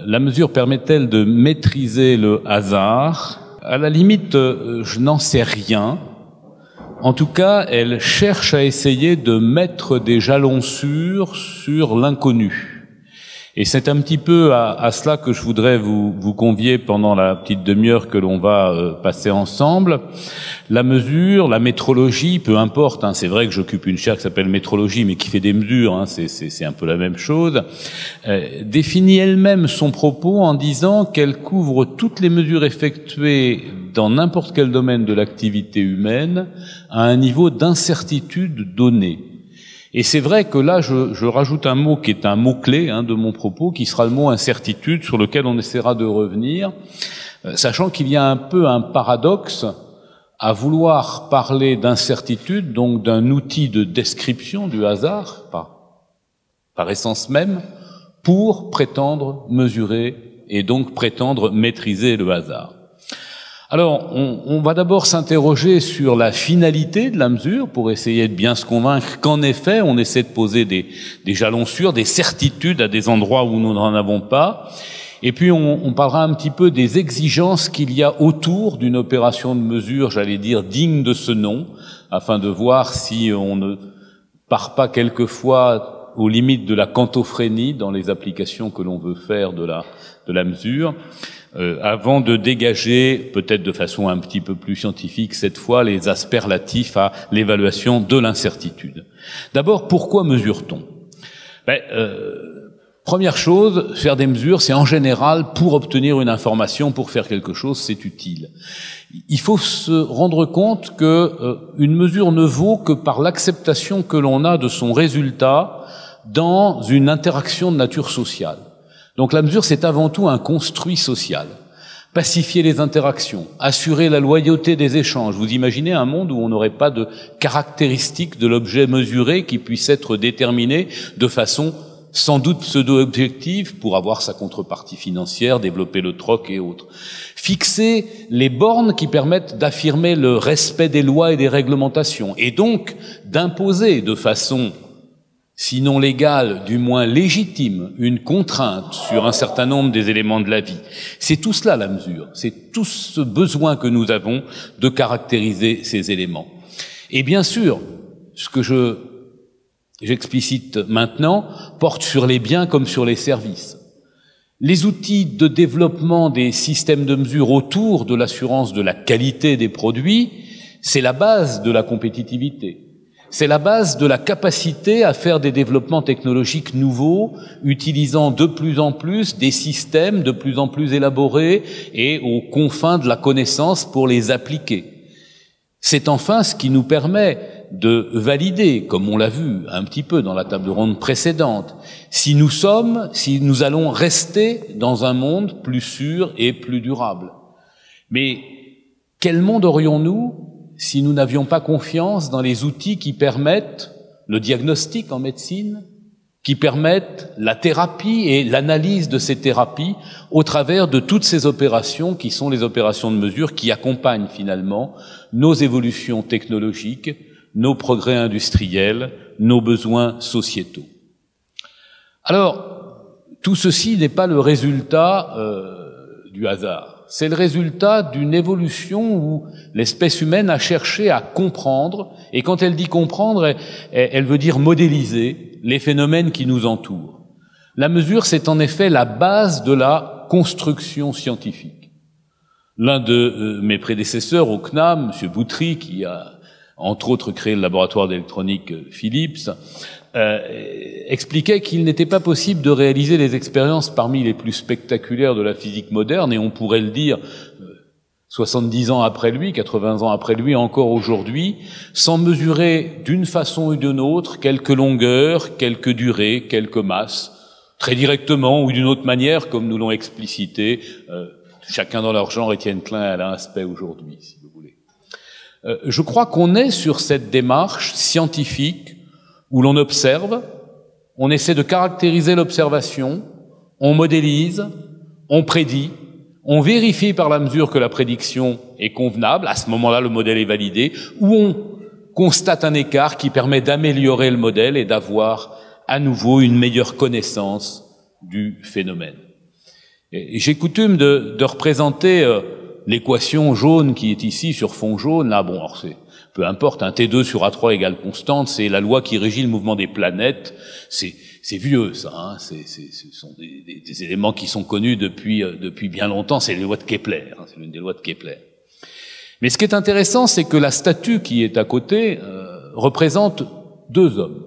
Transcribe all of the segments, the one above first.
La mesure permet-elle de maîtriser le hasard? À la limite, je n'en sais rien. En tout cas, elle cherche à essayer de mettre des jalons sûrs sur l'inconnu. Et c'est un petit peu à cela que je voudrais vous convier pendant la petite demi-heure que l'on va passer ensemble. La mesure, la métrologie, peu importe, hein, c'est vrai que j'occupe une chaire qui s'appelle métrologie, mais qui fait des mesures, hein, c'est un peu la même chose, définit elle-même son propos en disant qu'elle couvre toutes les mesures effectuées dans n'importe quel domaine de l'activité humaine à un niveau d'incertitude donné. Et c'est vrai que là, je rajoute un mot qui est un mot-clé de mon propos, qui sera le mot incertitude, sur lequel on essaiera de revenir, sachant qu'il y a un peu un paradoxe à vouloir parler d'incertitude, donc d'un outil de description du hasard, par essence même, pour prétendre mesurer et donc prétendre maîtriser le hasard. Alors, on va d'abord s'interroger sur la finalité de la mesure pour essayer de bien se convaincre qu'en effet, on essaie de poser des jalons sûrs, des certitudes à des endroits où nous n'en avons pas. Et puis, on parlera un petit peu des exigences qu'il y a autour d'une opération de mesure, j'allais dire, digne de ce nom, afin de voir si on ne part pas quelquefois aux limites de la quantophrénie dans les applications que l'on veut faire de la mesure. Avant de dégager, peut-être de façon un petit peu plus scientifique cette fois, les aspects relatifs à l'évaluation de l'incertitude. D'abord, pourquoi mesure-t-on? Première chose, faire des mesures, c'est en général pour obtenir une information, pour faire quelque chose, c'est utile. Il faut se rendre compte que une mesure ne vaut que par l'acceptation que l'on a de son résultat dans une interaction de nature sociale. Donc la mesure, c'est avant tout un construit social. Pacifier les interactions, assurer la loyauté des échanges. Vous imaginez un monde où on n'aurait pas de caractéristiques de l'objet mesuré qui puisse être déterminé de façon sans doute pseudo-objective pour avoir sa contrepartie financière, développer le troc et autres. Fixer les bornes qui permettent d'affirmer le respect des lois et des réglementations et donc d'imposer de façon sinon légale, du moins légitime, une contrainte sur un certain nombre des éléments de la vie. C'est tout cela la mesure, c'est tout ce besoin que nous avons de caractériser ces éléments. Et bien sûr, ce que j'explicite maintenant porte sur les biens comme sur les services. Les outils de développement des systèmes de mesure autour de l'assurance de la qualité des produits, c'est la base de la compétitivité. C'est la base de la capacité à faire des développements technologiques nouveaux, utilisant de plus en plus des systèmes de plus en plus élaborés et aux confins de la connaissance pour les appliquer. C'est enfin ce qui nous permet de valider, comme on l'a vu un petit peu dans la table ronde précédente, si nous allons rester dans un monde plus sûr et plus durable. Mais quel monde aurions-nous si nous n'avions pas confiance dans les outils qui permettent le diagnostic en médecine, qui permettent la thérapie et l'analyse de ces thérapies au travers de toutes ces opérations qui sont les opérations de mesure qui accompagnent finalement nos évolutions technologiques, nos progrès industriels, nos besoins sociétaux. Alors, tout ceci n'est pas le résultat du hasard. C'est le résultat d'une évolution où l'espèce humaine a cherché à comprendre, et quand elle dit comprendre, elle veut dire modéliser les phénomènes qui nous entourent. La mesure, c'est en effet la base de la construction scientifique. L'un de mes prédécesseurs au CNAM, M. Boutry, qui a entre autres créé le laboratoire d'électronique Philips, expliquait qu'il n'était pas possible de réaliser les expériences parmi les plus spectaculaires de la physique moderne, et on pourrait le dire 70 ans après lui, 80 ans après lui, encore aujourd'hui, sans mesurer d'une façon ou d'une autre quelques longueurs, quelques durées, quelques masses, très directement ou d'une autre manière, comme nous l'ont explicité, chacun dans leur genre, Étienne Klein et Alain Aspect aujourd'hui, si vous voulez. Je crois qu'on est sur cette démarche scientifique où l'on observe, on essaie de caractériser l'observation, on modélise, on prédit, on vérifie par la mesure que la prédiction est convenable, à ce moment-là le modèle est validé, ou on constate un écart qui permet d'améliorer le modèle et d'avoir à nouveau une meilleure connaissance du phénomène. Et j'ai coutume de représenter l'équation jaune qui est ici sur fond jaune. Là, bon, alors c'est peu importe, un T2 sur A3 égale constante, c'est la loi qui régit le mouvement des planètes. C'est vieux, ça. Hein, ce sont des éléments qui sont connus depuis bien longtemps. C'est les lois de Kepler. Hein, c'est l'une des lois de Kepler. Mais ce qui est intéressant, c'est que la statue qui est à côté représente deux hommes.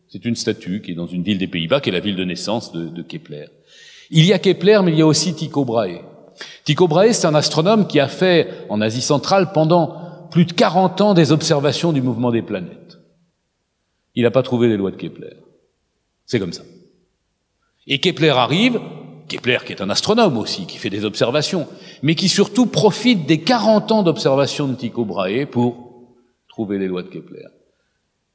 C'est une statue qui est dans une ville des Pays-Bas, qui est la ville de naissance de Kepler. Il y a Kepler, mais il y a aussi Tycho Brahe. Tycho Brahe, c'est un astronome qui a fait, en Asie centrale, pendant plus de 40 ans, des observations du mouvement des planètes. Il n'a pas trouvé les lois de Kepler. C'est comme ça. Et Kepler arrive, Kepler qui est un astronome aussi, qui fait des observations, mais qui surtout profite des 40 ans d'observation de Tycho Brahe pour trouver les lois de Kepler.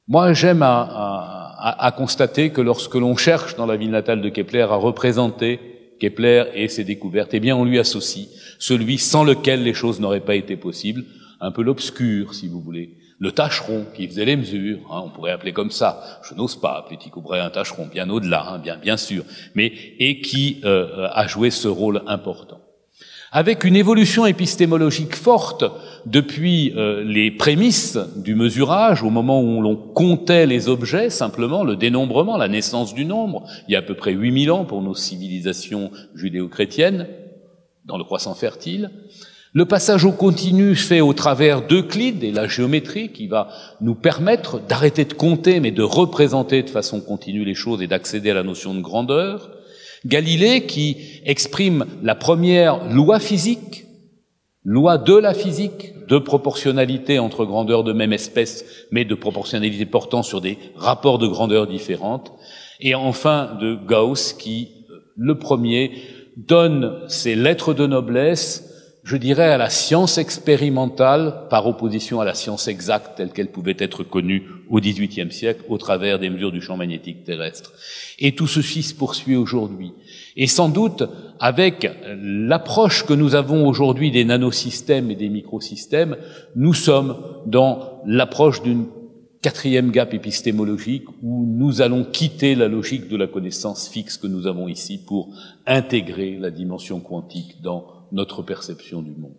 Moi, j'aime à constater que lorsque l'on cherche dans la ville natale de Kepler à représenter Kepler et ses découvertes, eh bien on lui associe celui sans lequel les choses n'auraient pas été possibles, un peu l'obscur, si vous voulez, le tâcheron qui faisait les mesures, hein, on pourrait appeler comme ça, je n'ose pas appeler Tycho Brahe un tâcheron, bien au-delà, hein, bien sûr, mais et qui a joué ce rôle important. Avec une évolution épistémologique forte depuis les prémices du mesurage, au moment où l'on comptait les objets, simplement, le dénombrement, la naissance du nombre, il y a à peu près 8000 ans pour nos civilisations judéo-chrétiennes, dans le croissant fertile. Le passage au continu fait au travers d'Euclide et la géométrie qui va nous permettre d'arrêter de compter mais de représenter de façon continue les choses et d'accéder à la notion de grandeur. Galilée qui exprime la première loi physique, loi de la physique, de proportionnalité entre grandeurs de même espèce, mais de proportionnalité portant sur des rapports de grandeur différentes. Et enfin de Gauss qui, le premier, donne ses lettres de noblesse, je dirais, à la science expérimentale par opposition à la science exacte telle qu'elle pouvait être connue au XVIIIe siècle au travers des mesures du champ magnétique terrestre. Et tout ceci se poursuit aujourd'hui. Et sans doute, avec l'approche que nous avons aujourd'hui des nanosystèmes et des microsystèmes, nous sommes dans l'approche d'une quatrième gap épistémologique où nous allons quitter la logique de la connaissance fixe que nous avons ici pour intégrer la dimension quantique dans notre perception du monde.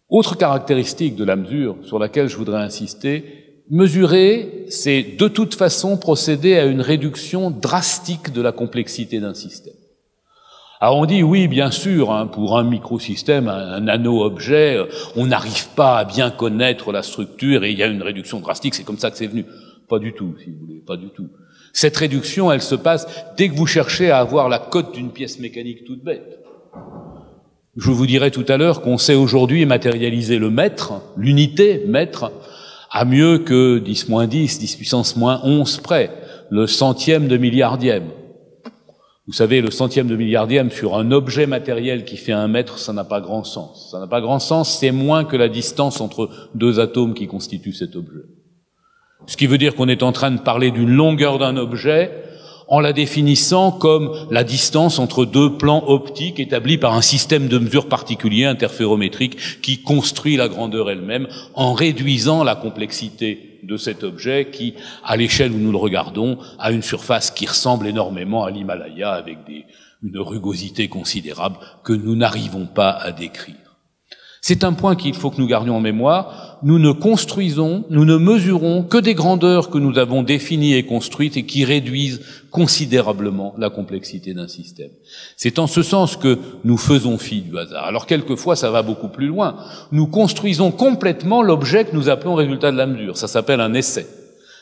Autre caractéristique de la mesure sur laquelle je voudrais insister, mesurer, c'est de toute façon procéder à une réduction drastique de la complexité d'un système. Alors on dit oui, bien sûr, hein, pour un microsystème, un nano-objet, on n'arrive pas à bien connaître la structure et il y a une réduction drastique, c'est comme ça que c'est venu. Pas du tout, si vous voulez, pas du tout. Cette réduction, elle se passe dès que vous cherchez à avoir la cote d'une pièce mécanique toute bête. Je vous dirai tout à l'heure qu'on sait aujourd'hui matérialiser le mètre, l'unité mètre, à mieux que 10-10, 10 puissance -11 près, le centième de milliardième. Vous savez, le centième de milliardième sur un objet matériel qui fait 1 mètre, ça n'a pas grand sens. Ça n'a pas grand sens, c'est moins que la distance entre deux atomes qui constituent cet objet. Ce qui veut dire qu'on est en train de parler d'une longueur d'un objet en la définissant comme la distance entre deux plans optiques établis par un système de mesure particulier, interférométrique, qui construit la grandeur elle-même en réduisant la complexité de cet objet qui, à l'échelle où nous le regardons, a une surface qui ressemble énormément à l'Himalaya avec une rugosité considérable que nous n'arrivons pas à décrire. C'est un point qu'il faut que nous gardions en mémoire. Nous ne construisons, nous ne mesurons que des grandeurs que nous avons définies et construites et qui réduisent considérablement la complexité d'un système. C'est en ce sens que nous faisons fi du hasard. Alors quelquefois, ça va beaucoup plus loin. Nous construisons complètement l'objet que nous appelons résultat de la mesure. Ça s'appelle un essai.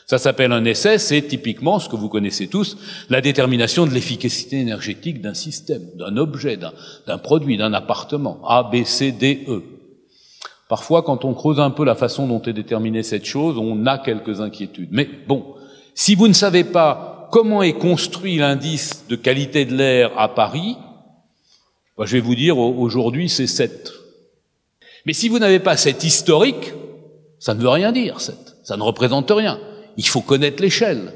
Ça s'appelle un essai, c'est typiquement ce que vous connaissez tous, la détermination de l'efficacité énergétique d'un système, d'un objet, d'un produit, d'un appartement, A, B, C, D, E. Parfois, quand on creuse un peu la façon dont est déterminée cette chose, on a quelques inquiétudes. Mais bon, si vous ne savez pas comment est construit l'indice de qualité de l'air à Paris, je vais vous dire, aujourd'hui, c'est 7. Mais si vous n'avez pas cet historique, ça ne veut rien dire, 7. Ça ne représente rien. Il faut connaître l'échelle.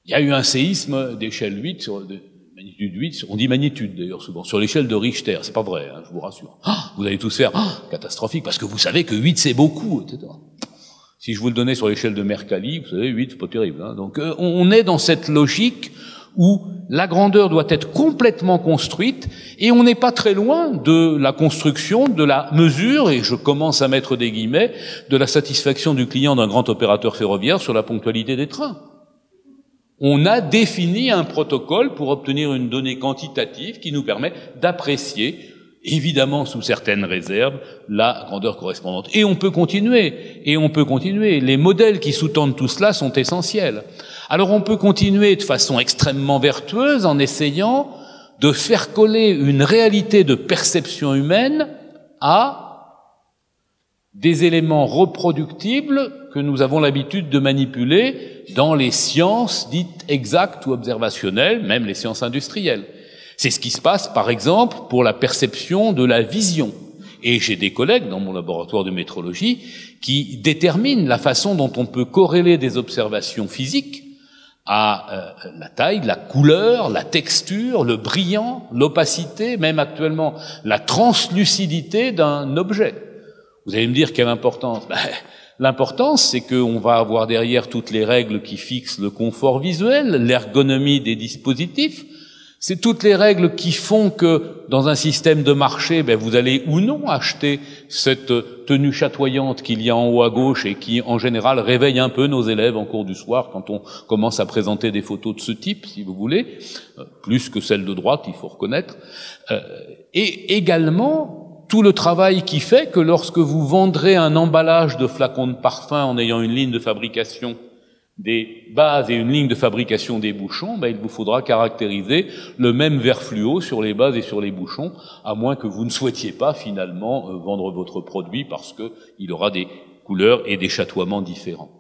Il y a eu un séisme d'échelle 8, de magnitude 8, on dit magnitude d'ailleurs souvent, sur l'échelle de Richter. C'est pas vrai, hein, je vous rassure. Vous allez tous faire catastrophique, parce que vous savez que 8 c'est beaucoup, etc. Si je vous le donnais sur l'échelle de Mercalli, vous savez, 8 c'est pas terrible. Hein. Donc on est dans cette logique où la grandeur doit être complètement construite, et on n'est pas très loin de la construction, de la mesure, et je commence à mettre des guillemets, de la satisfaction du client d'un grand opérateur ferroviaire sur la ponctualité des trains. On a défini un protocole pour obtenir une donnée quantitative qui nous permet d'apprécier, évidemment sous certaines réserves, la grandeur correspondante. Et on peut continuer, Les modèles qui sous-tendent tout cela sont essentiels. Alors on peut continuer de façon extrêmement vertueuse en essayant de faire coller une réalité de perception humaine à des éléments reproductibles que nous avons l'habitude de manipuler dans les sciences dites exactes ou observationnelles, même les sciences industrielles. C'est ce qui se passe, par exemple, pour la perception de la vision. Et j'ai des collègues dans mon laboratoire de métrologie qui déterminent la façon dont on peut corréler des observations physiques à la taille, la couleur, la texture, le brillant, l'opacité, même actuellement la translucidité d'un objet. Vous allez me dire quelle importance? L'importance, c'est qu'on va avoir derrière toutes les règles qui fixent le confort visuel, l'ergonomie des dispositifs. C'est toutes les règles qui font que, dans un système de marché, vous allez ou non acheter cette tenue chatoyante qu'il y a en haut à gauche et qui, en général, réveille un peu nos élèves en cours du soir quand on commence à présenter des photos de ce type, si vous voulez, plus que celles de droite, il faut reconnaître. Et également, tout le travail qui fait que lorsque vous vendrez un emballage de flacons de parfum en ayant une ligne de fabrication des bases et une ligne de fabrication des bouchons, il vous faudra caractériser le même vert fluo sur les bases et sur les bouchons, à moins que vous ne souhaitiez pas finalement vendre votre produit parce que il aura des couleurs et des chatoiements différents.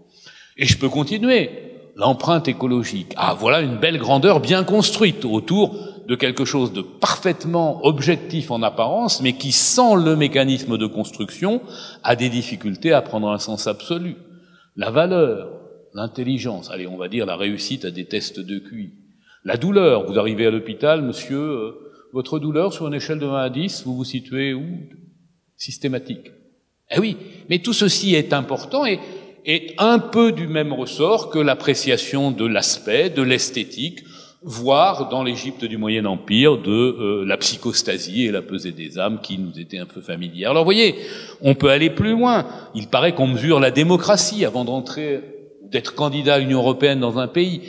Et je peux continuer. L'empreinte écologique. Voilà une belle grandeur bien construite autour de quelque chose de parfaitement objectif en apparence, mais qui, sans le mécanisme de construction, a des difficultés à prendre un sens absolu. La valeur, l'intelligence, allez, on va dire la réussite à des tests de QI. La douleur, vous arrivez à l'hôpital, monsieur, votre douleur sur une échelle de 1 à 10, vous vous situez où? Systématique. Eh oui, mais tout ceci est important et un peu du même ressort que l'appréciation de l'aspect, de l'esthétique, voire dans l'Égypte du Moyen Empire de la psychostasie et la pesée des âmes qui nous étaient un peu familières. Alors vous voyez, on peut aller plus loin. Il paraît qu'on mesure la démocratie avant d'être candidat à l'Union européenne dans un pays.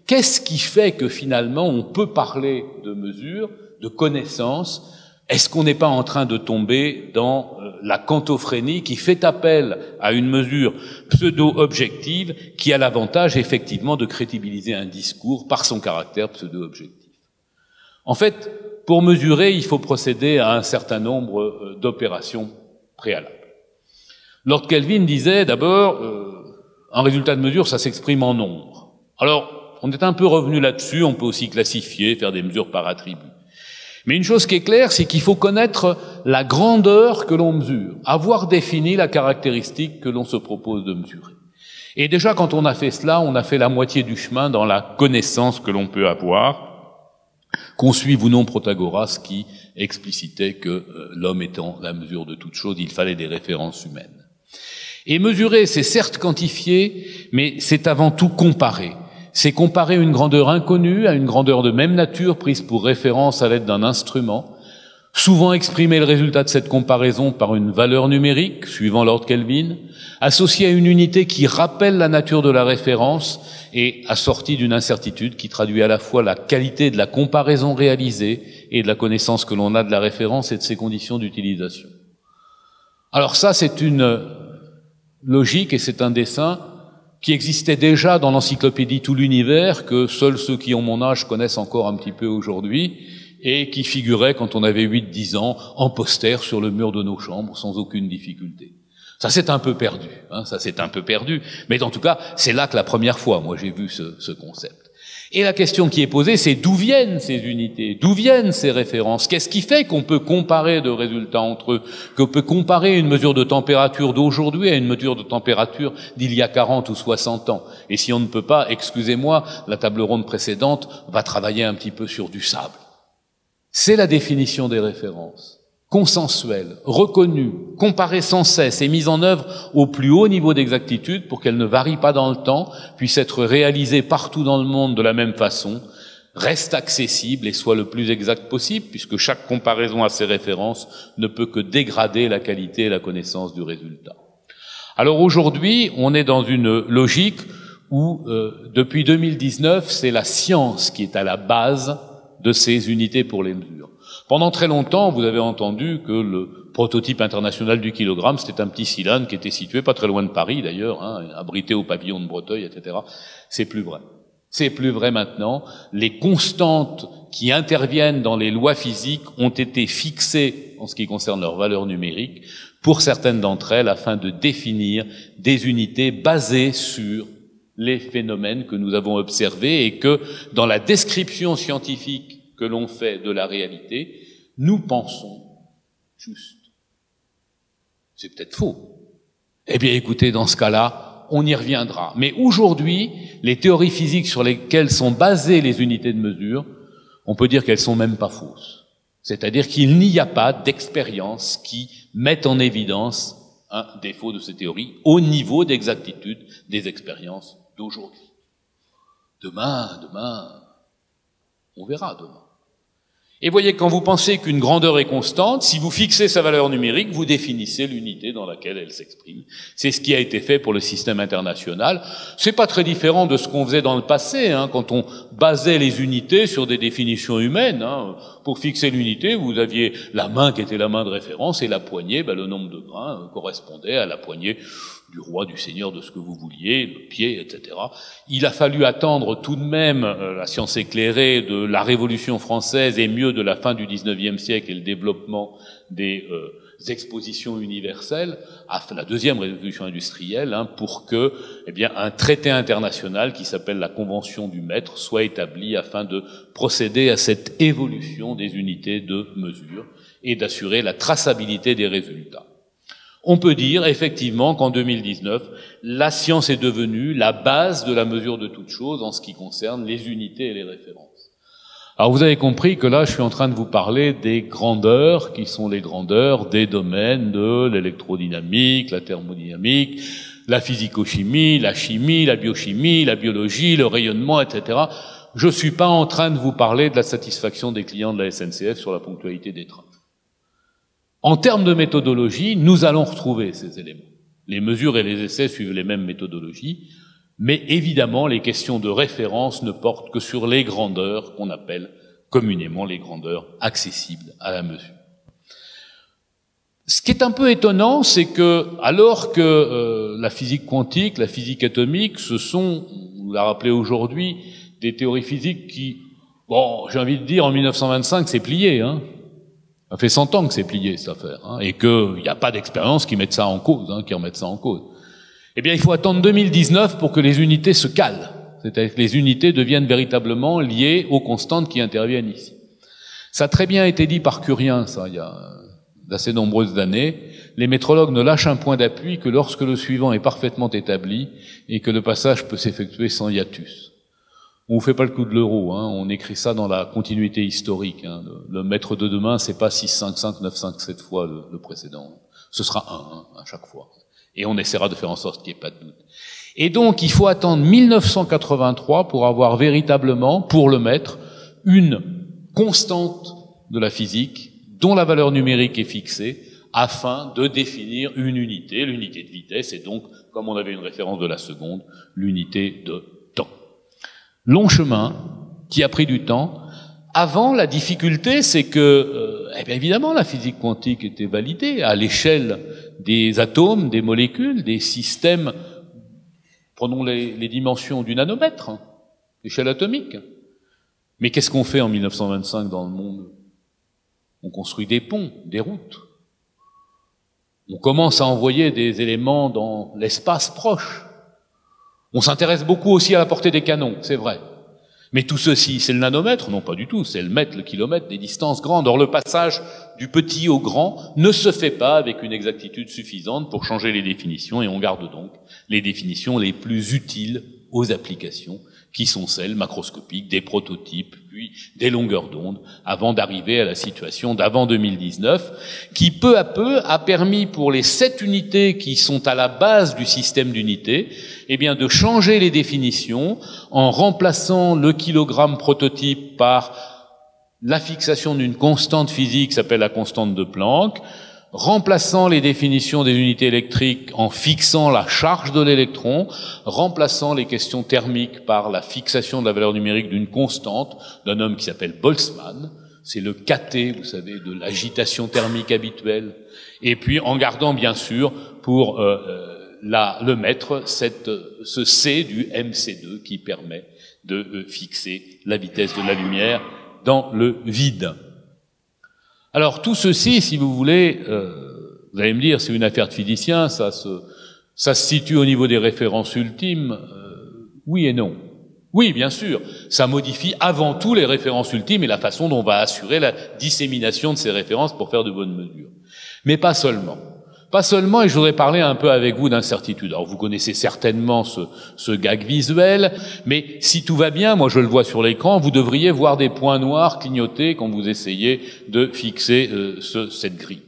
Qu'est-ce qui fait que finalement on peut parler de mesure, de connaissance? Est-ce qu'on n'est pas en train de tomber dans la quantophrénie qui fait appel à une mesure pseudo-objective qui a l'avantage effectivement de crédibiliser un discours par son caractère pseudo-objectif? En fait, pour mesurer, il faut procéder à un certain nombre d'opérations préalables. Lord Kelvin disait d'abord, un résultat de mesure, ça s'exprime en nombre. Alors, on est un peu revenu là-dessus, on peut aussi classifier, faire des mesures par attribut. Mais une chose qui est claire, c'est qu'il faut connaître la grandeur que l'on mesure, avoir défini la caractéristique que l'on se propose de mesurer. Et déjà, quand on a fait cela, on a fait la moitié du chemin dans la connaissance que l'on peut avoir, qu'on suive ou non Protagoras qui explicitait que l'homme étant la mesure de toute chose, il fallait des références humaines. Et mesurer, c'est certes quantifier, mais c'est avant tout comparer. C'est comparer une grandeur inconnue à une grandeur de même nature prise pour référence à l'aide d'un instrument, souvent exprimer le résultat de cette comparaison par une valeur numérique, suivant Lord Kelvin, associée à une unité qui rappelle la nature de la référence et assortie d'une incertitude qui traduit à la fois la qualité de la comparaison réalisée et de la connaissance que l'on a de la référence et de ses conditions d'utilisation. Alors ça, c'est une logique et c'est un dessin qui existait déjà dans l'encyclopédie Tout l'univers, que seuls ceux qui ont mon âge connaissent encore un petit peu aujourd'hui, et qui figurait quand on avait 8-10 ans en poster sur le mur de nos chambres sans aucune difficulté. Ça s'est un peu perdu, mais en tout cas, c'est là que la première fois, moi, j'ai vu ce concept. Et la question qui est posée, c'est d'où viennent ces unités, d'où viennent ces références? Qu'est-ce qui fait qu'on peut comparer de résultats entre eux, qu'on peut comparer une mesure de température d'aujourd'hui à une mesure de température d'il y a 40 ou 60 ans? Et si on ne peut pas, excusez-moi, la table ronde précédente va travailler un petit peu sur du sable. C'est la définition des références. Consensuelle, reconnue, comparée sans cesse et mise en œuvre au plus haut niveau d'exactitude pour qu'elle ne varie pas dans le temps, puisse être réalisée partout dans le monde de la même façon, reste accessible et soit le plus exact possible, puisque chaque comparaison à ces références ne peut que dégrader la qualité et la connaissance du résultat. Alors aujourd'hui, on est dans une logique où, depuis 2019, c'est la science qui est à la base de ces unités pour les mesures. Pendant très longtemps, vous avez entendu que le prototype international du kilogramme, c'était un petit cylindre qui était situé pas très loin de Paris d'ailleurs, abrité au pavillon de Breteuil, etc. C'est plus vrai. C'est plus vrai maintenant. Les constantes qui interviennent dans les lois physiques ont été fixées en ce qui concerne leur valeur numérique pour certaines d'entre elles afin de définir des unités basées sur les phénomènes que nous avons observés et que dans la description scientifique que l'on fait de la réalité, nous pensons juste. C'est peut-être faux. Eh bien écoutez, dans ce cas-là, on y reviendra. Mais aujourd'hui, les théories physiques sur lesquelles sont basées les unités de mesure, on peut dire qu'elles sont même pas fausses. C'est-à-dire qu'il n'y a pas d'expérience qui mette en évidence un défaut de ces théories au niveau d'exactitude des expériences d'aujourd'hui. Demain, on verra demain. Et voyez, quand vous pensez qu'une grandeur est constante, si vous fixez sa valeur numérique, vous définissez l'unité dans laquelle elle s'exprime. C'est ce qui a été fait pour le système international. C'est pas très différent de ce qu'on faisait dans le passé, quand on basait les unités sur des définitions humaines. Pour fixer l'unité, vous aviez la main qui était la main de référence et la poignée, le nombre de grains correspondait à la poignée du roi, du seigneur, de ce que vous vouliez, le pied, etc. Il a fallu attendre tout de même la science éclairée de la Révolution française et mieux de la fin du XIXe siècle et le développement des expositions universelles, à la deuxième révolution industrielle, pour que, un traité international qui s'appelle la Convention du mètre soit établi afin de procéder à cette évolution des unités de mesure et d'assurer la traçabilité des résultats. On peut dire effectivement qu'en 2019, la science est devenue la base de la mesure de toute chose en ce qui concerne les unités et les références. Alors vous avez compris que là, je suis en train de vous parler des grandeurs, qui sont les grandeurs des domaines de l'électrodynamique, la thermodynamique, la physico-chimie, la chimie, la biochimie, la biologie, le rayonnement, etc. Je suis pas en train de vous parler de la satisfaction des clients de la SNCF sur la ponctualité des trains. En termes de méthodologie, nous allons retrouver ces éléments. Les mesures et les essais suivent les mêmes méthodologies, mais évidemment, les questions de référence ne portent que sur les grandeurs qu'on appelle communément les grandeurs accessibles à la mesure. Ce qui est un peu étonnant, c'est que, alors que la physique quantique, la physique atomique, ce sont, on l'a rappelé aujourd'hui, des théories physiques qui, j'ai envie de dire, en 1925, c'est plié, Ça fait 100 ans que c'est plié, cette affaire, et qu'il n'y a pas d'expérience qui mette ça en cause, qui remettent ça en cause. Eh bien, il faut attendre 2019 pour que les unités se calent. C'est-à-dire que les unités deviennent véritablement liées aux constantes qui interviennent ici. Ça a très bien été dit par Curien, ça, il y a d'assez nombreuses années. Les métrologues ne lâchent un point d'appui que lorsque le suivant est parfaitement établi et que le passage peut s'effectuer sans hiatus. On vous fait pas le coup de l'euro, on écrit ça dans la continuité historique. Le mètre de demain, c'est pas 6, 5, 5, 9, 5, 7 fois le précédent. Ce sera 1 à chaque fois. Et on essaiera de faire en sorte qu'il n'y ait pas de doute. Et donc, il faut attendre 1983 pour avoir véritablement, pour le mètre, une constante de la physique dont la valeur numérique est fixée afin de définir une unité, l'unité de vitesse, et donc, comme on avait une référence de la seconde, l'unité de temps. Long chemin, qui a pris du temps. Avant, la difficulté, c'est que, évidemment, la physique quantique était validée à l'échelle des atomes, des molécules, des systèmes. Prenons les dimensions du nanomètre, l'échelle atomique. Mais qu'est-ce qu'on fait en 1925 dans le monde? On construit des ponts, des routes. On commence à envoyer des éléments dans l'espace proche. On s'intéresse beaucoup aussi à la portée des canons, c'est vrai. Mais tout ceci, c'est le nanomètre? Non, pas du tout, c'est le mètre, le kilomètre, des distances grandes. Or, le passage du petit au grand ne se fait pas avec une exactitude suffisante pour changer les définitions, et on garde donc les définitions les plus utiles aux applications qui sont celles macroscopiques, des prototypes, puis des longueurs d'onde, avant d'arriver à la situation d'avant 2019, qui peu à peu a permis pour les 7 unités qui sont à la base du système d'unités, eh bien de changer les définitions en remplaçant le kilogramme prototype par la fixation d'une constante physique qui s'appelle la constante de Planck, remplaçant les définitions des unités électriques en fixant la charge de l'électron, remplaçant les questions thermiques par la fixation de la valeur numérique d'une constante d'un homme qui s'appelle Boltzmann, c'est le kT, vous savez, de l'agitation thermique habituelle, et puis en gardant bien sûr pour le maître ce C du MC2 qui permet de fixer la vitesse de la lumière dans le vide. Alors tout ceci, si vous voulez, vous allez me dire, c'est une affaire de physicien, ça se situe au niveau des références ultimes, oui et non. Oui, bien sûr, ça modifie avant tout les références ultimes et la façon dont on va assurer la dissémination de ces références pour faire de bonnes mesures. Mais pas seulement. Pas seulement, et je voudrais parler un peu avec vous d'incertitude. Alors vous connaissez certainement ce gag visuel, mais si tout va bien, moi je le vois sur l'écran, vous devriez voir des points noirs clignoter quand vous essayez de fixer cette grille.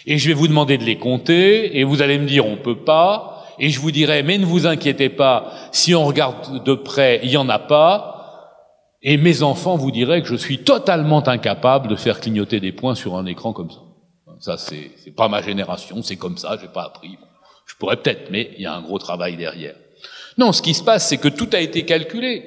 Et je vais vous demander de les compter, et vous allez me dire on peut pas, et je vous dirai mais ne vous inquiétez pas, si on regarde de près, il y en a pas, et mes enfants vous diraient que je suis totalement incapable de faire clignoter des points sur un écran comme ça. Ça, c'est pas ma génération, c'est comme ça, j'ai pas appris. Bon, je pourrais peut-être, mais il y a un gros travail derrière. Non, ce qui se passe, c'est que tout a été calculé.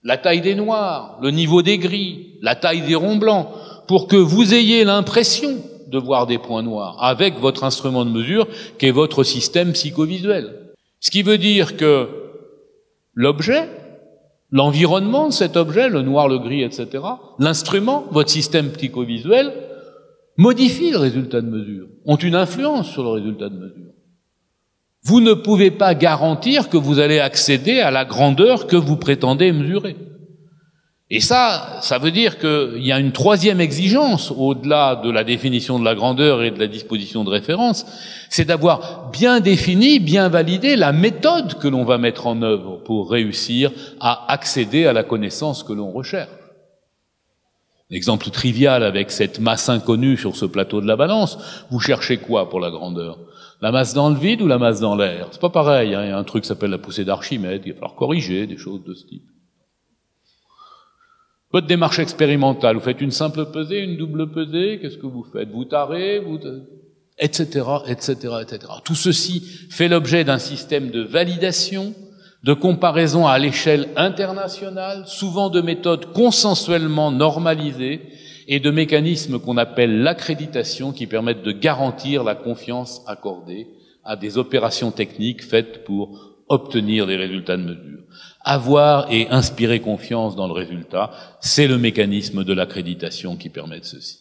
La taille des noirs, le niveau des grilles, la taille des ronds blancs, pour que vous ayez l'impression de voir des points noirs avec votre instrument de mesure, qui est votre système psychovisuel. Ce qui veut dire que l'objet, l'environnement de cet objet, le noir, le gris, etc., l'instrument, votre système psychovisuel, modifient le résultat de mesure, ont une influence sur le résultat de mesure. Vous ne pouvez pas garantir que vous allez accéder à la grandeur que vous prétendez mesurer. Et ça veut dire qu'il y a une troisième exigence au-delà de la définition de la grandeur et de la disposition de référence, c'est d'avoir bien défini, bien validé la méthode que l'on va mettre en œuvre pour réussir à accéder à la connaissance que l'on recherche. Exemple trivial avec cette masse inconnue sur ce plateau de la balance, vous cherchez quoi pour la grandeur? La masse dans le vide ou la masse dans l'air? C'est pas pareil, hein. Il y a un truc qui s'appelle la poussée d'Archimède, il va falloir corriger des choses de ce type. Votre démarche expérimentale, vous faites une simple pesée, une double pesée, qu'est-ce que vous faites? Vous tarez, etc., etc., etc. Tout ceci fait l'objet d'un système de validation, de comparaison à l'échelle internationale, souvent de méthodes consensuellement normalisées et de mécanismes qu'on appelle l'accréditation qui permettent de garantir la confiance accordée à des opérations techniques faites pour obtenir des résultats de mesure. Avoir et inspirer confiance dans le résultat, c'est le mécanisme de l'accréditation qui permet de ceci.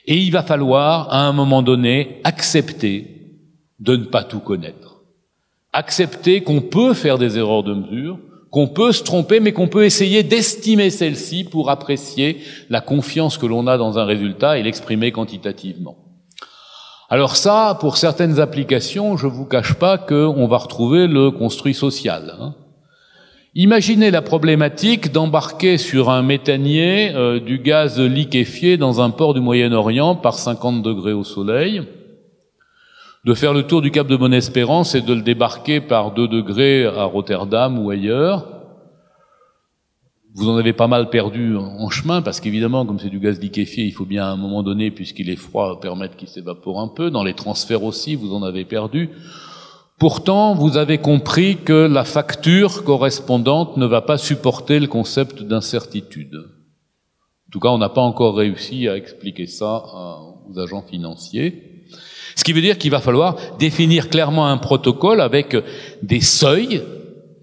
Et il va falloir, à un moment donné, accepter de ne pas tout connaître. Accepter qu'on peut faire des erreurs de mesure, qu'on peut se tromper, mais qu'on peut essayer d'estimer celle-ci pour apprécier la confiance que l'on a dans un résultat et l'exprimer quantitativement. Alors ça, pour certaines applications, je vous cache pas qu'on va retrouver le construit social, hein. Imaginez la problématique d'embarquer sur un méthanier du gaz liquéfié dans un port du Moyen-Orient par 50 degrés au soleil, de faire le tour du Cap de Bonne-Espérance et de le débarquer par 2 degrés à Rotterdam ou ailleurs. Vous en avez pas mal perdu en chemin, parce qu'évidemment, comme c'est du gaz liquéfié, il faut bien à un moment donné, puisqu'il est froid, permettre qu'il s'évapore un peu. Dans les transferts aussi, vous en avez perdu. Pourtant, vous avez compris que la facture correspondante ne va pas supporter le concept d'incertitude. En tout cas, on n'a pas encore réussi à expliquer ça aux agents financiers. Ce qui veut dire qu'il va falloir définir clairement un protocole avec des seuils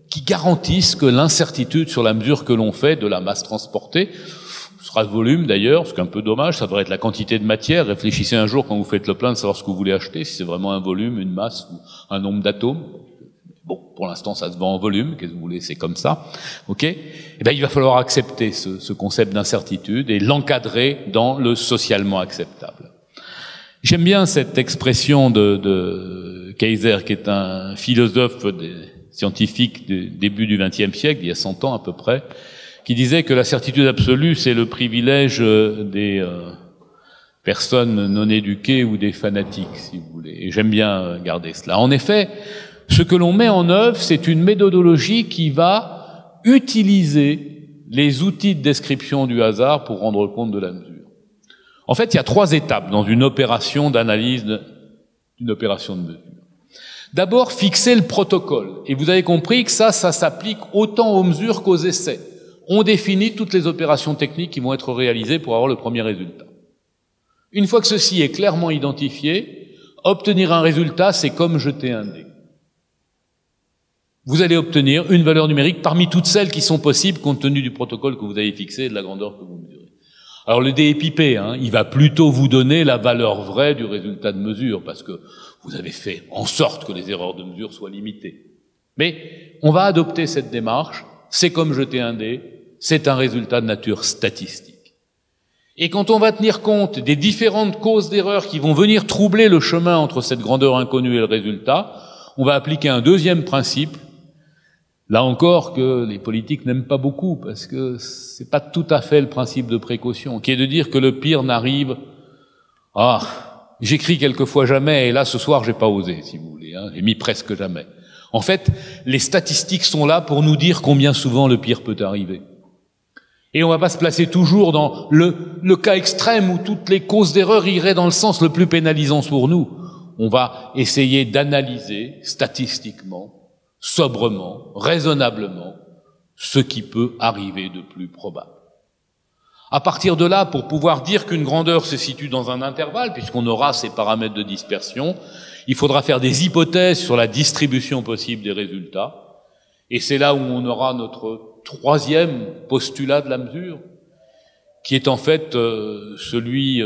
qui garantissent que l'incertitude sur la mesure que l'on fait de la masse transportée, ce sera le volume d'ailleurs, ce qui est un peu dommage, ça devrait être la quantité de matière. Réfléchissez un jour quand vous faites le plein de savoir ce que vous voulez acheter, si c'est vraiment un volume, une masse ou un nombre d'atomes. Bon, pour l'instant, ça se vend en volume, qu'est-ce que vous voulez, c'est comme ça, ok? Eh bien, il va falloir accepter ce concept d'incertitude et l'encadrer dans le socialement acceptable. J'aime bien cette expression de Kaiser, qui est un philosophe des scientifique du début du XXe siècle, il y a 100 ans à peu près, qui disait que la certitude absolue, c'est le privilège des personnes non éduquées ou des fanatiques, si vous voulez. Et j'aime bien garder cela. En effet, ce que l'on met en œuvre, c'est une méthodologie qui va utiliser les outils de description du hasard pour rendre compte de la mesure. En fait, il y a 3 étapes dans une opération d'analyse d'une opération de mesure. D'abord, fixer le protocole. Et vous avez compris que ça s'applique autant aux mesures qu'aux essais. On définit toutes les opérations techniques qui vont être réalisées pour avoir le premier résultat. Une fois que ceci est clairement identifié, obtenir un résultat, c'est comme jeter un dé. Vous allez obtenir une valeur numérique parmi toutes celles qui sont possibles compte tenu du protocole que vous avez fixé et de la grandeur que vous mesurez. Alors le dé est pipé, il va plutôt vous donner la valeur vraie du résultat de mesure, parce que vous avez fait en sorte que les erreurs de mesure soient limitées. Mais on va adopter cette démarche, c'est comme jeter un dé, c'est un résultat de nature statistique. Et quand on va tenir compte des différentes causes d'erreur qui vont venir troubler le chemin entre cette grandeur inconnue et le résultat, on va appliquer un deuxième principe, là encore que les politiques n'aiment pas beaucoup, parce que c'est pas tout à fait le principe de précaution, qui est de dire que le pire n'arrive, j'écris quelquefois jamais, et là ce soir j'ai pas osé, si vous voulez, j'ai mis presque jamais. En fait, les statistiques sont là pour nous dire combien souvent le pire peut arriver. Et on va pas se placer toujours dans le cas extrême où toutes les causes d'erreur iraient dans le sens le plus pénalisant pour nous. On va essayer d'analyser statistiquement, sobrement, raisonnablement, ce qui peut arriver de plus probable. À partir de là, pour pouvoir dire qu'une grandeur se situe dans un intervalle, puisqu'on aura ces paramètres de dispersion, il faudra faire des hypothèses sur la distribution possible des résultats, et c'est là où on aura notre 3e postulat de la mesure, qui est en fait celui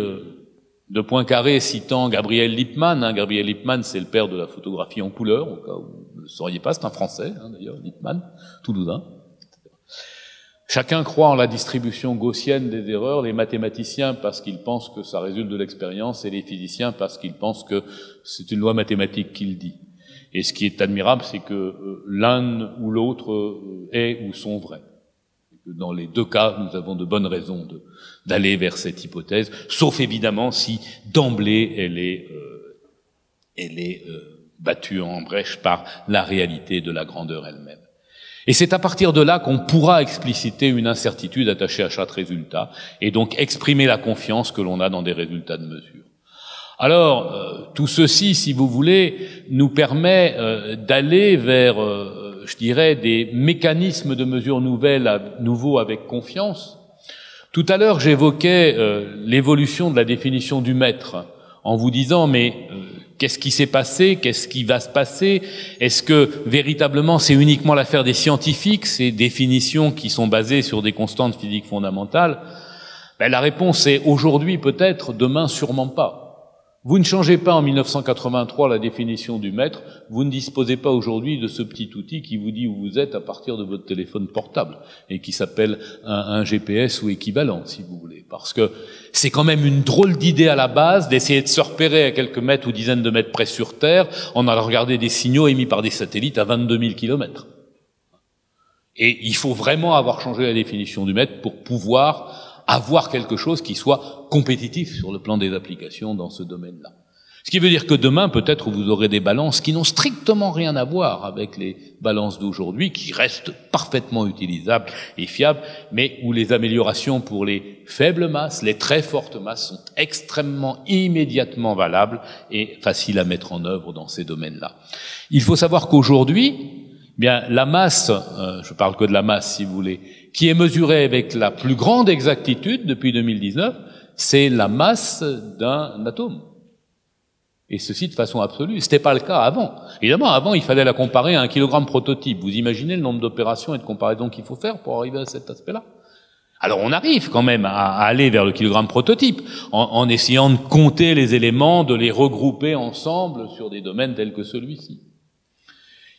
de Poincaré citant Gabriel Lippmann. Gabriel Lippmann, c'est le père de la photographie en couleur, au cas où vous ne le sauriez pas, c'est un Français, d'ailleurs, Lippmann, toulousain. Chacun croit en la distribution gaussienne des erreurs, les mathématiciens parce qu'ils pensent que ça résulte de l'expérience, et les physiciens parce qu'ils pensent que c'est une loi mathématique qui le dit. Et ce qui est admirable, c'est que l'un ou l'autre est ou sont vrais. Dans les 2 cas, nous avons de bonnes raisons d'aller vers cette hypothèse, sauf évidemment si d'emblée elle est battue en brèche par la réalité de la grandeur elle-même. Et c'est à partir de là qu'on pourra expliciter une incertitude attachée à chaque résultat, et donc exprimer la confiance que l'on a dans des résultats de mesure. Alors, tout ceci, si vous voulez, nous permet d'aller vers je dirais, des mécanismes de mesure nouveaux avec confiance. Tout à l'heure, j'évoquais l'évolution de la définition du mètre, en vous disant, mais qu'est-ce qui s'est passé? Qu'est-ce qui va se passer? Est-ce que, véritablement, c'est uniquement l'affaire des scientifiques, ces définitions qui sont basées sur des constantes physiques fondamentales? La réponse est aujourd'hui peut-être, demain sûrement pas. Vous ne changez pas en 1983 la définition du mètre, vous ne disposez pas aujourd'hui de ce petit outil qui vous dit où vous êtes à partir de votre téléphone portable et qui s'appelle un GPS ou équivalent, si vous voulez. Parce que c'est quand même une drôle d'idée à la base d'essayer de se repérer à quelques mètres ou dizaines de mètres près sur Terre en allant regarder des signaux émis par des satellites à 22 000 kilomètres. Et il faut vraiment avoir changé la définition du mètre pour pouvoir avoir quelque chose qui soit compétitif sur le plan des applications dans ce domaine-là. Ce qui veut dire que demain, peut-être, vous aurez des balances qui n'ont strictement rien à voir avec les balances d'aujourd'hui, qui restent parfaitement utilisables et fiables, mais où les améliorations pour les faibles masses, les très fortes masses, sont extrêmement immédiatement valables et faciles à mettre en œuvre dans ces domaines-là. Il faut savoir qu'aujourd'hui, la masse, je parle que de la masse, si vous voulez, qui est mesurée avec la plus grande exactitude depuis 2019, c'est la masse d'un atome. Et ceci de façon absolue. C'était pas le cas avant. Évidemment, avant, il fallait la comparer à un kilogramme prototype. Vous imaginez le nombre d'opérations et de comparaisons qu'il faut faire pour arriver à cet aspect-là? Alors on arrive quand même à aller vers le kilogramme prototype, en essayant de compter les éléments, de les regrouper ensemble sur des domaines tels que celui-ci.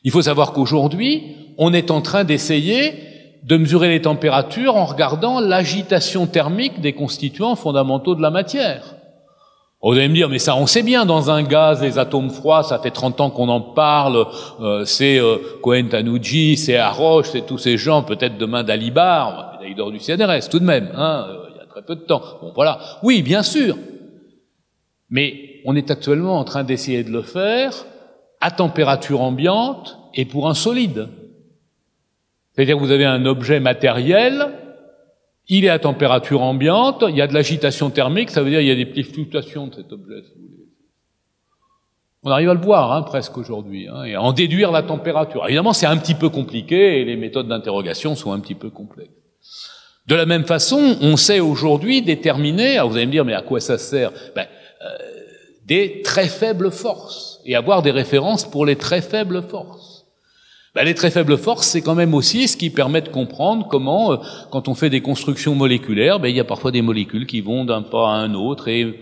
Il faut savoir qu'aujourd'hui, on est en train d'essayer de mesurer les températures en regardant l'agitation thermique des constituants fondamentaux de la matière. Vous allez me dire, mais ça on sait bien, dans un gaz, les atomes froids, ça fait 30 ans qu'on en parle, c'est Cohen-Tanucci, c'est Haroche, c'est tous ces gens, peut-être demain Dalibard, médaille d'or du CNRS, tout de même, il y a très peu de temps. Bon voilà, oui, bien sûr, mais on est actuellement en train d'essayer de le faire à température ambiante et pour un solide. C'est-à-dire que vous avez un objet matériel, il est à température ambiante, il y a de l'agitation thermique, ça veut dire qu'il y a des petites fluctuations de cet objet, si vous voulez. On arrive à le voir, presque aujourd'hui, et à en déduire la température. Évidemment, c'est un petit peu compliqué et les méthodes d'interrogation sont un petit peu complexes. De la même façon, on sait aujourd'hui déterminer, alors vous allez me dire, mais à quoi ça sert? Des très faibles forces, et avoir des références pour les très faibles forces. Les très faibles forces, c'est quand même aussi ce qui permet de comprendre comment, quand on fait des constructions moléculaires, il y a parfois des molécules qui vont d'un pas à un autre et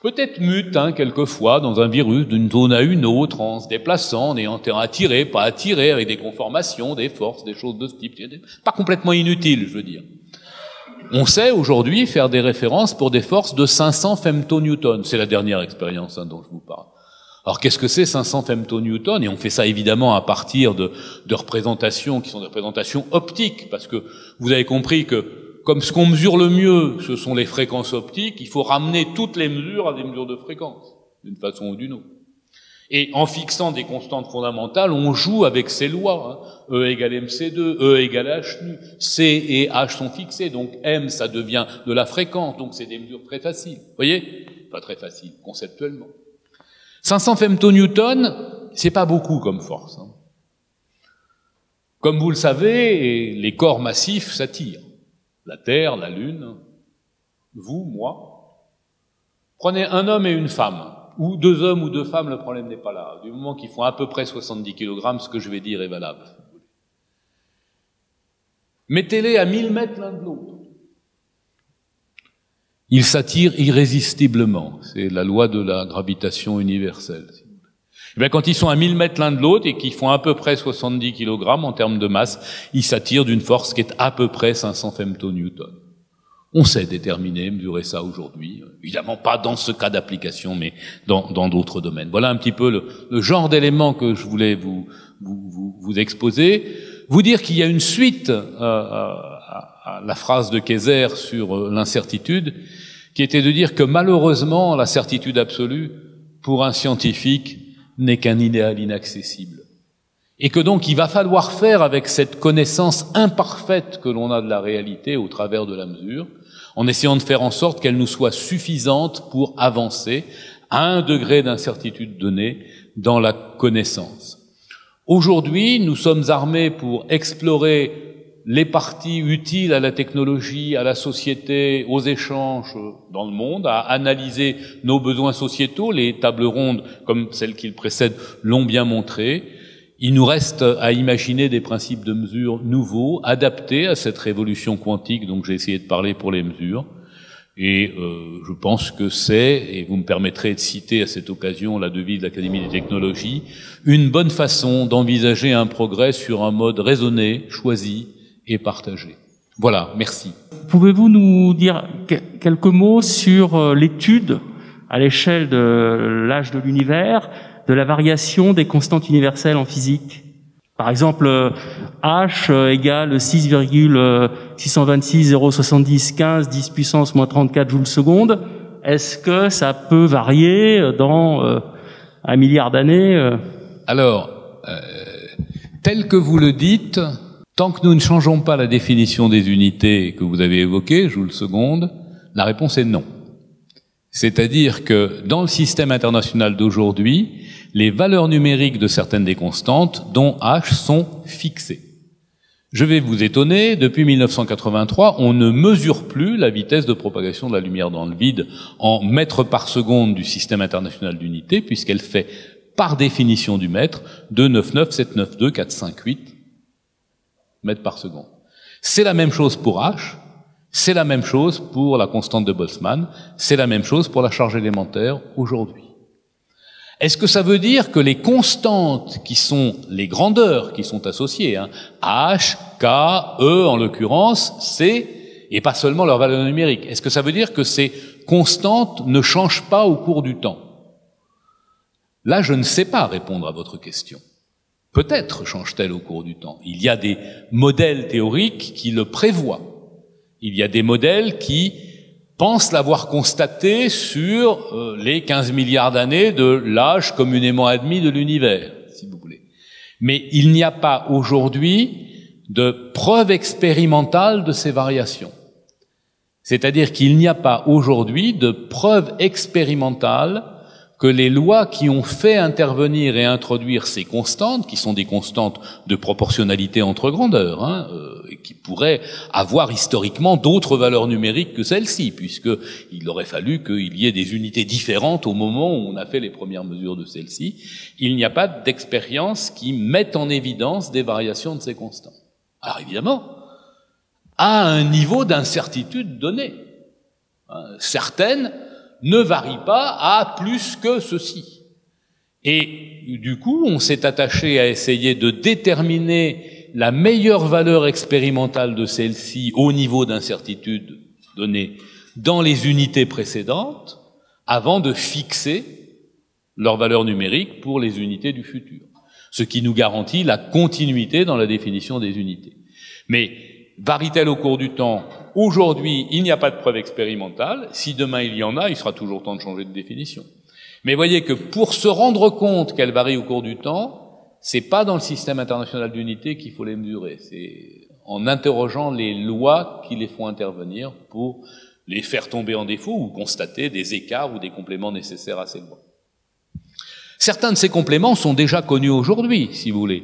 peut-être mutent quelquefois dans un virus d'une zone à une autre en se déplaçant, en ayant terrain attiré, pas attiré, avec des conformations, des forces, des choses de ce type. Pas complètement inutiles, je veux dire. On sait aujourd'hui faire des références pour des forces de 500 femtonewtons. C'est la dernière expérience dont je vous parle. Alors qu'est-ce que c'est 500 femtonewtons? Et on fait ça évidemment à partir de représentations qui sont des représentations optiques, parce que vous avez compris que comme ce qu'on mesure le mieux, ce sont les fréquences optiques, il faut ramener toutes les mesures à des mesures de fréquence, d'une façon ou d'une autre. Et en fixant des constantes fondamentales, on joue avec ces lois. E égale MC2, E égale H nu, C et H sont fixés, donc M ça devient de la fréquence, donc c'est des mesures très faciles. Vous voyez? Pas très faciles, conceptuellement. 500 femtonewtons, c'est pas beaucoup comme force. Comme vous le savez, les corps massifs s'attirent. La Terre, la Lune, vous, moi. Prenez un homme et une femme, ou deux hommes ou deux femmes, le problème n'est pas là. Du moment qu'ils font à peu près 70 kg, ce que je vais dire est valable. Mettez-les à 1000 mètres l'un de l'autre. Ils s'attirent irrésistiblement. C'est la loi de la gravitation universelle. Quand ils sont à 1000 mètres l'un de l'autre et qu'ils font à peu près 70 kg en termes de masse, ils s'attirent d'une force qui est à peu près 500 femtonewtons. On sait déterminer, mesurer ça aujourd'hui. Évidemment pas dans ce cas d'application, mais dans d'autres domaines. Voilà un petit peu le genre d'éléments que je voulais vous exposer. Vous dire qu'il y a une suite à la phrase de Kayser sur l'incertitude, qui était de dire que malheureusement, la certitude absolue, pour un scientifique, n'est qu'un idéal inaccessible. Et que donc, il va falloir faire avec cette connaissance imparfaite que l'on a de la réalité au travers de la mesure, en essayant de faire en sorte qu'elle nous soit suffisante pour avancer à un degré d'incertitude donné dans la connaissance. Aujourd'hui, nous sommes armés pour explorer les parties utiles à la technologie, à la société, aux échanges dans le monde, à analyser nos besoins sociétaux. Les tables rondes, comme celles qui le précèdent, l'ont bien montré. Il nous reste à imaginer des principes de mesure nouveaux, adaptés à cette révolution quantique dont j'ai essayé de parler pour les mesures. Et je pense que c'est, et vous me permettrez de citer à cette occasion la devise de l'Académie des technologies, une bonne façon d'envisager un progrès sur un mode raisonné, choisi et partagé. Voilà, merci. Pouvez-vous nous dire quelques mots sur l'étude à l'échelle de l'âge de l'univers de la variation des constantes universelles en physique? Par exemple, H égale 6,626,070,15 10 puissance moins 34 joules seconde. Est-ce que ça peut varier dans un milliard d'années? Alors, tel que vous le dites, tant que nous ne changeons pas la définition des unités que vous avez évoquées, joules seconde, la réponse est non. C'est-à-dire que dans le système international d'aujourd'hui, les valeurs numériques de certaines des constantes, dont H, sont fixées. Je vais vous étonner, depuis 1983, on ne mesure plus la vitesse de propagation de la lumière dans le vide en mètres par seconde du système international d'unités, puisqu'elle fait, par définition du mètre, 299,792,458 mètres par seconde. C'est la même chose pour H, c'est la même chose pour la constante de Boltzmann, c'est la même chose pour la charge élémentaire aujourd'hui. Est-ce que ça veut dire que les constantes qui sont les grandeurs qui sont associées, H, K, E en l'occurrence, C, et pas seulement leur valeur numérique, est-ce que ça veut dire que ces constante ne change pas au cours du temps? Là, je ne sais pas répondre à votre question. Peut-être change-t-elle au cours du temps. Il y a des modèles théoriques qui le prévoient. Il y a des modèles qui pensent l'avoir constaté sur les 15 milliards d'années de l'âge communément admis de l'univers, si vous voulez. Mais il n'y a pas aujourd'hui de preuve expérimentale de ces variations. C'est-à-dire qu'il n'y a pas aujourd'hui de preuve expérimentale que les lois qui ont fait intervenir et introduire ces constantes, qui sont des constantes de proportionnalité entre grandeurs, et qui pourraient avoir historiquement d'autres valeurs numériques que celles-ci, puisqu'il aurait fallu qu'il y ait des unités différentes au moment où on a fait les premières mesures de celles-ci. Il n'y a pas d'expérience qui mette en évidence des variations de ces constantes. Alors évidemment, à un niveau d'incertitude donné, certaines ne varie pas à plus que ceci. Et du coup, on s'est attaché à essayer de déterminer la meilleure valeur expérimentale de celle-ci au niveau d'incertitude donné dans les unités précédentes avant de fixer leur valeur numérique pour les unités du futur. Ce qui nous garantit la continuité dans la définition des unités. Mais varie-t-elle au cours du temps? Aujourd'hui, il n'y a pas de preuve expérimentale. Si demain il y en a, il sera toujours temps de changer de définition. Mais voyez que pour se rendre compte qu'elle varie au cours du temps, c'est pas dans le système international d'unité qu'il faut les mesurer. C'est en interrogeant les lois qui les font intervenir pour les faire tomber en défaut ou constater des écarts ou des compléments nécessaires à ces lois. Certains de ces compléments sont déjà connus aujourd'hui, si vous voulez.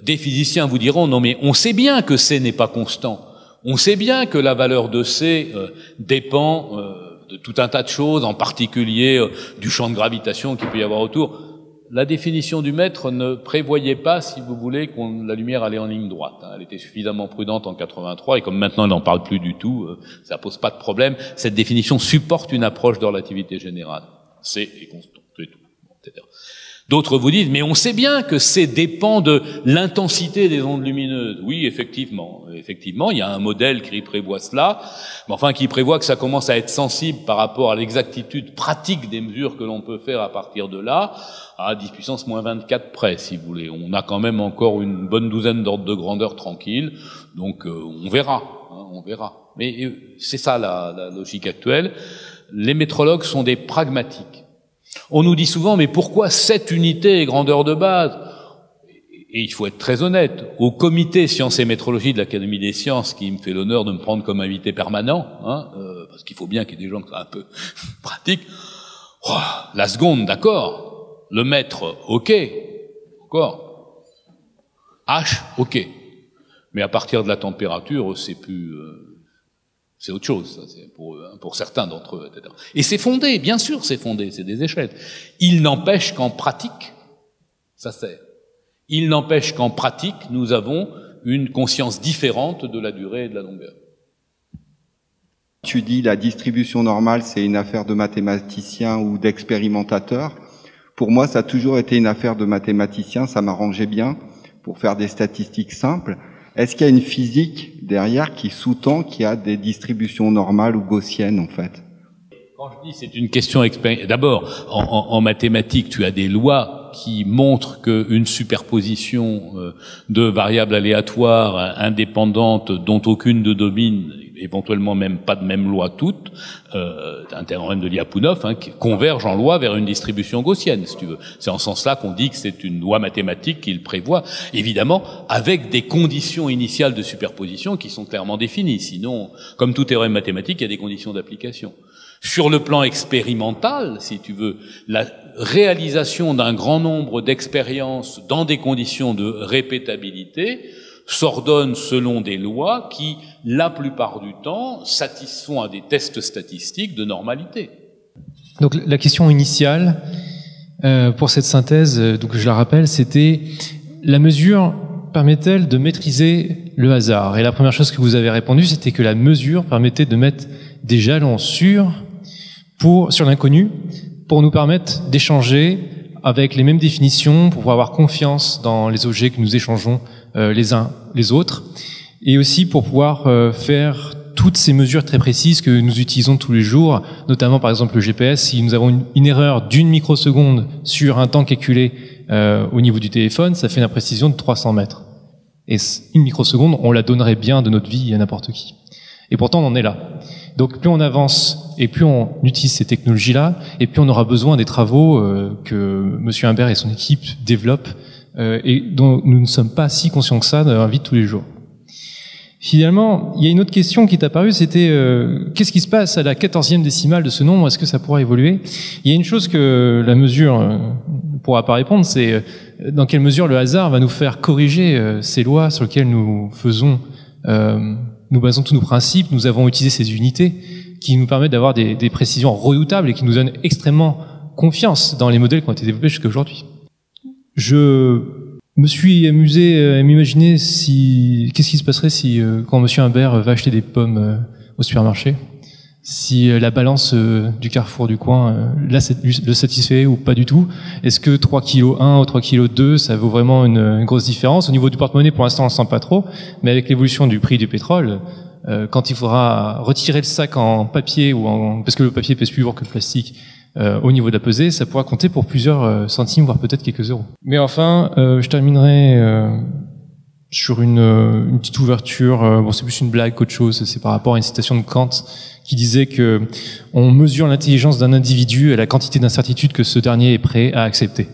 Des physiciens vous diront, non mais on sait bien que C n'est pas constant. On sait bien que la valeur de C dépend de tout un tas de choses, en particulier du champ de gravitation qu'il peut y avoir autour. La définition du mètre ne prévoyait pas, si vous voulez, que la lumière allait en ligne droite. Elle était suffisamment prudente en 83, et comme maintenant elle n'en parle plus du tout, ça pose pas de problème. Cette définition supporte une approche de relativité générale. C est constant, c'est tout, etc. D'autres vous disent, mais on sait bien que C dépend de l'intensité des ondes lumineuses. Oui, effectivement, il y a un modèle qui prévoit cela, mais enfin qui prévoit que ça commence à être sensible par rapport à l'exactitude pratique des mesures que l'on peut faire à partir de là, à 10 puissance moins 24 près, si vous voulez. On a quand même encore une bonne douzaine d'ordres de grandeur tranquille, donc on verra, on verra. Mais c'est ça la logique actuelle. Les métrologues sont des pragmatiques. On nous dit souvent, mais pourquoi 7 unités et grandeur de base? Et il faut être très honnête. Au comité Sciences et Métrologie de l'Académie des Sciences, qui me fait l'honneur de me prendre comme invité permanent, parce qu'il faut bien qu'il y ait des gens qui soient un peu pratiques. Oh, la seconde, d'accord. Le mètre, ok. D'accord. H, ok. Mais à partir de la température, c'est plus... c'est autre chose, ça, c'est pour certains d'entre eux, etc. Et c'est fondé, bien sûr c'est fondé, c'est des échelles. Il n'empêche qu'en pratique, ça sert. Il n'empêche qu'en pratique, nous avons une conscience différente de la durée et de la longueur. Tu dis la distribution normale, c'est une affaire de mathématiciens ou d'expérimentateurs. Pour moi, ça a toujours été une affaire de mathématiciens, ça m'arrangeait bien pour faire des statistiques simples. Est-ce qu'il y a une physique derrière qui sous-tend qu'il y a des distributions normales ou gaussiennes, en fait? Quand je dis c'est une question expérimentale, d'abord, en mathématiques, tu as des lois qui montrent qu'une superposition de variables aléatoires indépendantes dont aucune ne domine, éventuellement même pas de même loi toutes, un théorème de Lyapunov, qui converge en loi vers une distribution gaussienne, si tu veux. C'est en ce sens-là qu'on dit que c'est une loi mathématique qui le prévoit, évidemment, avec des conditions initiales de superposition qui sont clairement définies. Sinon, comme tout théorème mathématique, il y a des conditions d'application. Sur le plan expérimental, si tu veux, la réalisation d'un grand nombre d'expériences dans des conditions de répétabilité s'ordonne selon des lois qui, la plupart du temps, satisfont à des tests statistiques de normalité. Donc la question initiale pour cette synthèse, donc je la rappelle, c'était la mesure permet-elle de maîtriser le hasard? Et la première chose que vous avez répondu, c'était que la mesure permettait de mettre des jalons sur l'inconnu pour nous permettre d'échanger avec les mêmes définitions, pour pouvoir avoir confiance dans les objets que nous échangeons les uns les autres, et aussi pour pouvoir faire toutes ces mesures très précises que nous utilisons tous les jours, notamment par exemple le GPS. Si nous avons une erreur d'1 microseconde sur un temps calculé au niveau du téléphone, ça fait une imprécision de 300 mètres. Et 1 microseconde, on la donnerait bien de notre vie à n'importe qui. Et pourtant, on en est là. Donc plus on avance et plus on utilise ces technologies-là, et plus on aura besoin des travaux que Monsieur Imbert et son équipe développent et dont nous ne sommes pas si conscients que ça dans la vie de tous les jours. Finalement, il y a une autre question qui est apparue, c'était qu'est-ce qui se passe à la 14e décimale de ce nombre? Est-ce que ça pourra évoluer? Il y a une chose que la mesure ne pourra pas répondre, c'est dans quelle mesure le hasard va nous faire corriger ces lois sur lesquelles nous basons tous nos principes. Nous avons utilisé ces unités qui nous permettent d'avoir des précisions redoutables et qui nous donnent extrêmement confiance dans les modèles qui ont été développés jusqu'à aujourd'hui. Je me suis amusé à m'imaginer qu'est-ce qui se passerait si quand Monsieur Imbert va acheter des pommes au supermarché, si la balance du carrefour du coin le satisfait ou pas du tout. Est-ce que 3,1 kg ou 3,2 kg, ça vaut vraiment une grosse différence? Au niveau du porte-monnaie, pour l'instant, on ne sent pas trop, mais avec l'évolution du prix du pétrole, quand il faudra retirer le sac en papier parce que le papier pèse plus lourd que le plastique, au niveau de la pesée, ça pourra compter pour plusieurs centimes, voire peut-être quelques euros. Mais enfin, je terminerai sur une petite ouverture. Bon, c'est plus une blague qu'autre chose. C'est par rapport à une citation de Kant qui disait que on mesure l'intelligence d'un individu à la quantité d'incertitude que ce dernier est prêt à accepter.